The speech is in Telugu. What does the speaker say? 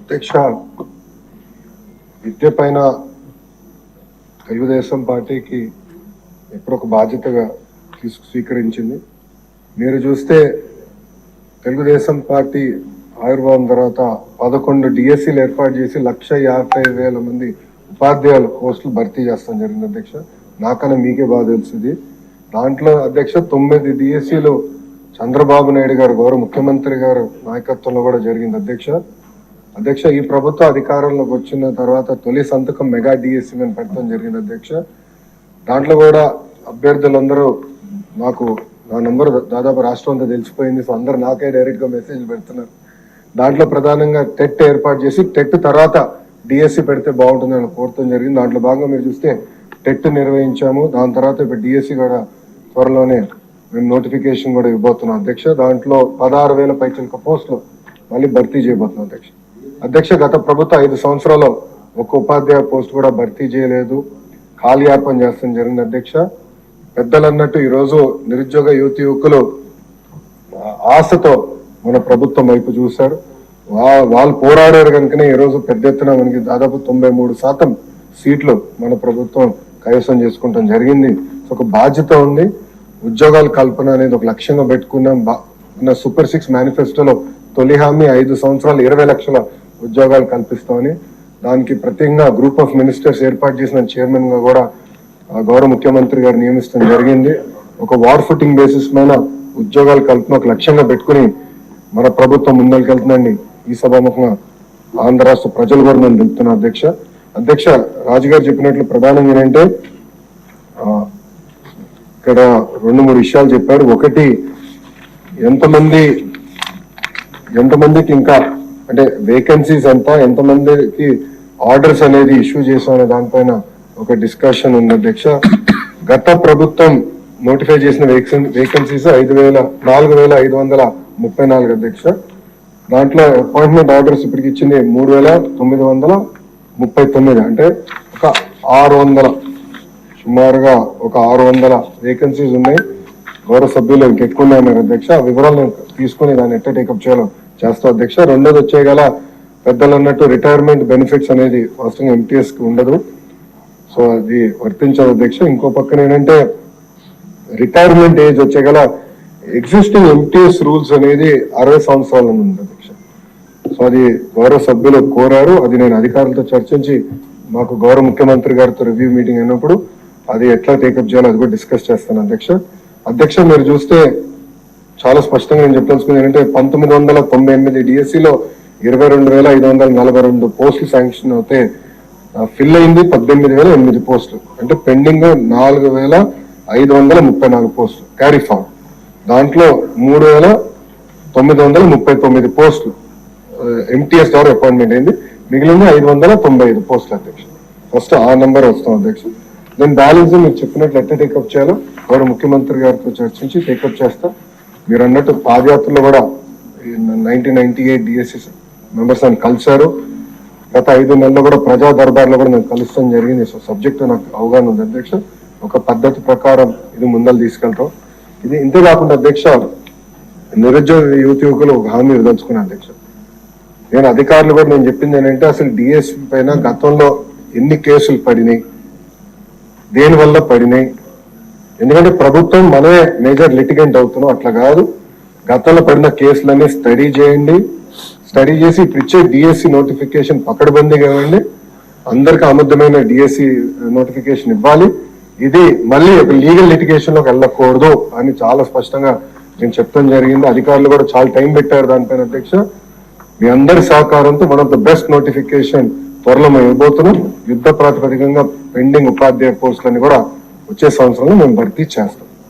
అధ్యక్ష, విద్య పైన తెలుగుదేశం పార్టీకి ఎప్పుడు ఒక బాధ్యతగా స్వీకరించింది. మీరు చూస్తే తెలుగుదేశం పార్టీ ఆవిర్భావం తర్వాత 11 డిఎస్సీలు ఏర్పాటు చేసి 1,50,000 మంది ఉపాధ్యాయుల పోస్టులు భర్తీ చేస్తాం జరిగింది అధ్యక్ష. నాకన్నా మీకే బాగా తెలుస్తుంది. దాంట్లో అధ్యక్ష 9 డిఎస్సీలు చంద్రబాబు నాయుడు గారు గౌరవ ముఖ్యమంత్రి గారు నాయకత్వంలో కూడా జరిగింది అధ్యక్ష. ఈ ప్రభుత్వ అధికారంలోకి వచ్చిన తర్వాత తొలి సంతకం మెగా డిఎస్సీ మీద పెట్టడం జరిగింది అధ్యక్ష. దాంట్లో కూడా అభ్యర్థులందరూ నాకు నా నంబర్ దాదాపు రాష్ట్రం అంతా తెలిసిపోయింది. సో అందరూ నాకే డైరెక్ట్ గా మెసేజ్ పెడుతున్నారు. దాంట్లో ప్రధానంగా టెట్ ఏర్పాటు చేసి టెట్ తర్వాత డిఎస్సీ పెడితే బాగుంటుందని కోరటం జరిగింది. దాంట్లో భాగంగా మీరు చూస్తే టెట్ నిర్వహించాము. దాని తర్వాత ఇప్పుడు డిఎస్సీ కూడా త్వరలోనే మేము నోటిఫికేషన్ కూడా ఇవ్వబోతున్నాం అధ్యక్ష. దాంట్లో 16,000 పైచిలక పోస్టులు మళ్ళీ భర్తీ చేయబోతున్నాం అధ్యక్ష. గత ప్రభుత్వం 5 సంవత్సరాల్లో ఒక ఉపాధ్యాయ పోస్ట్ కూడా భర్తీ చేయలేదు, కాలయాపన చేస్తాం జరిగింది అధ్యక్ష. పెద్దలు అన్నట్టు ఈరోజు నిరుద్యోగ యువకులు ఆశతో మన ప్రభుత్వం వైపు చూశారు. వాళ్ళు పోరాడారు కనుకనే ఈరోజు పెద్ద ఎత్తున మనకి దాదాపు 93% సీట్లు మన ప్రభుత్వం కైవసం చేసుకుంటాం జరిగింది. ఒక బాధ్యత ఉంది. ఉద్యోగాల కల్పన అనేది ఒక లక్ష్యంగా పెట్టుకున్నాం. సూపర్ 6 మేనిఫెస్టోలో తొలి హామీ 5 సంవత్సరాలు 20 లక్షల ఉద్యోగాలు కల్పిస్తామని, దానికి ప్రత్యేకంగా గ్రూప్ ఆఫ్ మినిస్టర్స్ ఏర్పాటు చేసిన చైర్మన్ గా కూడా గౌరవ ముఖ్యమంత్రి గారు నియమించడం జరిగింది. ఒక వార్ ఫుటింగ్ బేసిస్ మీద ఉద్యోగాల కల్పన ఒక లక్ష్యంగా పెట్టుకుని మన ప్రభుత్వం ముందరికెళ్తుందండి. ఈ సభాముఖంగా ఆంధ్ర రాష్ట్ర ప్రజలు కూడా నేను తెలుపుతున్నా అధ్యక్ష. రాజుగారు చెప్పినట్లు ప్రధానంగా ఏంటంటే ఇక్కడ 2-3 విషయాలు చెప్పారు. ఒకటి, ఎంతమందికి ఇంకా అంటే వేకెన్సీస్ ఎంత, ఎంతమందికి ఆర్డర్స్ అనేది ఇష్యూ చేసామనే దానిపైన ఒక డిస్కషన్ ఉంది అధ్యక్ష. గత ప్రభుత్వం నోటిఫై చేసిన వేకెన్సీస్ 4,534 అధ్యక్ష. దాంట్లో అపాయింట్మెంట్ ఆర్డర్స్ ఇప్పటికి ఇచ్చింది 3,939, అంటే ఒక 600, సుమారుగా ఒక 600 వేకెన్సీస్ ఉన్నాయి. గౌరవ సభ్యులు ఇంకెక్కువ ఉన్నాయన్నారు అధ్యక్ష. ఆ వివరాలు తీసుకుని దాన్ని ఎట్లా టేకప్ చేయాలో చేస్తాం అధ్యక్ష. రెండోది వచ్చేగల పెద్దలు అన్నట్టు రిటైర్మెంట్ బెనిఫిట్స్ అనేది వాస్తవంగా ఎంటీఎస్ కి ఉండదు, సో అది వర్తించదు అధ్యక్ష. ఇంకో పక్కన ఏంటంటే రిటైర్మెంట్ ఏజ్ వచ్చేగల ఎగ్జిస్టింగ్ ఎంటీఎస్ రూల్స్ అనేది 60 సంవత్సరాల ఉంది అధ్యక్ష. సో అది గౌరవ సభ్యులు కోరారు. అది నేను అధికారులతో చర్చించి మాకు గౌరవ ముఖ్యమంత్రి గారితో రివ్యూ మీటింగ్ అయినప్పుడు అది ఎట్లా టేకప్ చేయాలో అది కూడా డిస్కస్ చేస్తాను అధ్యక్ష. మీరు చూస్తే చాలా స్పష్టంగా నేను చెప్పదలుచుకుంది ఏంటంటే 1998 డిఎస్సీలో 22,542 పోస్టులు శాంక్షన్ అవుతే ఫిల్ అయింది 18,008 పోస్టులు, అంటే పెండింగ్ 4,534 పోస్టులు క్యారీ ఫార్వర్డ్. దాంట్లో 3,939 పోస్టులు ఎంటీఎస్ ద్వారా అపాయింట్మెంట్ అయింది. మిగిలింది 595 పోస్టులు అధ్యక్ష. ఫస్ట్ ఆ నెంబర్ వస్తాం అధ్యక్ష. దెన్ బ్యాలెన్స్ మీరు చెప్పినట్లు ఎట్లా టేకప్ చేయాలో గౌరవ ముఖ్యమంత్రి గారితో చర్చించి టేకప్ చేస్తా. మీరు అన్నట్టు పాదయాత్రలో కూడా 1998 డిఎస్సీ మెంబర్స్ అని కలిశారు. గత 5 నెలల్లో కూడా ప్రజా దర్బార్లో కూడా నేను కలుస్తాం జరిగింది. సో సబ్జెక్ట్ నాకు అవగాహన ఉంది అధ్యక్ష. ఒక పద్ధతి ప్రకారం ఇది ముందలు తీసుకెళ్తాం. ఇది ఇంతే కాకుండా అధ్యక్ష, నిరుద్యోగ యువకులు ఒక హామీ విదల్చుకున్నా అధ్యక్ష. నేను అధికారులు కూడా నేను చెప్పింది ఏంటంటే అసలు డిఎస్సీ పైన గతంలో ఎన్ని కేసులు పడినాయి, దేనివల్ల పడినాయి, ఎందుకంటే ప్రభుత్వం మనమే మేజర్ లిటిగెంట్ అవుతున్నాం. అట్లా కాదు, గతంలో పడిన కేసులన్నీ స్టడీ చేయండి. స్టడీ చేసి ఇప్పుడు ఇచ్చే డిఎస్సీ నోటిఫికేషన్ పకడ్బందీగా ఇవ్వండి. అందరికి అబద్ధమైన డిఎస్సీ నోటిఫికేషన్ ఇవ్వాలి. ఇది మళ్ళీ ఒక లీగల్ లిటిగేషన్ లోకి వెళ్ళకూడదు అని చాలా స్పష్టంగా నేను చెప్పడం జరిగింది. అధికారులు కూడా చాలా టైం పెట్టారు దానిపైన అధ్యక్ష. మీ అందరి సహకారంతో one of the best notification త్వరలో మేము ఇవ్వబోతున్నాం. యుద్ధ ప్రాతిపదికంగా పెండింగ్ ఉపాధ్యాయ పోస్టులని కూడా వచ్చే సంవత్సరంలో మేము భర్తీ చేస్తాం.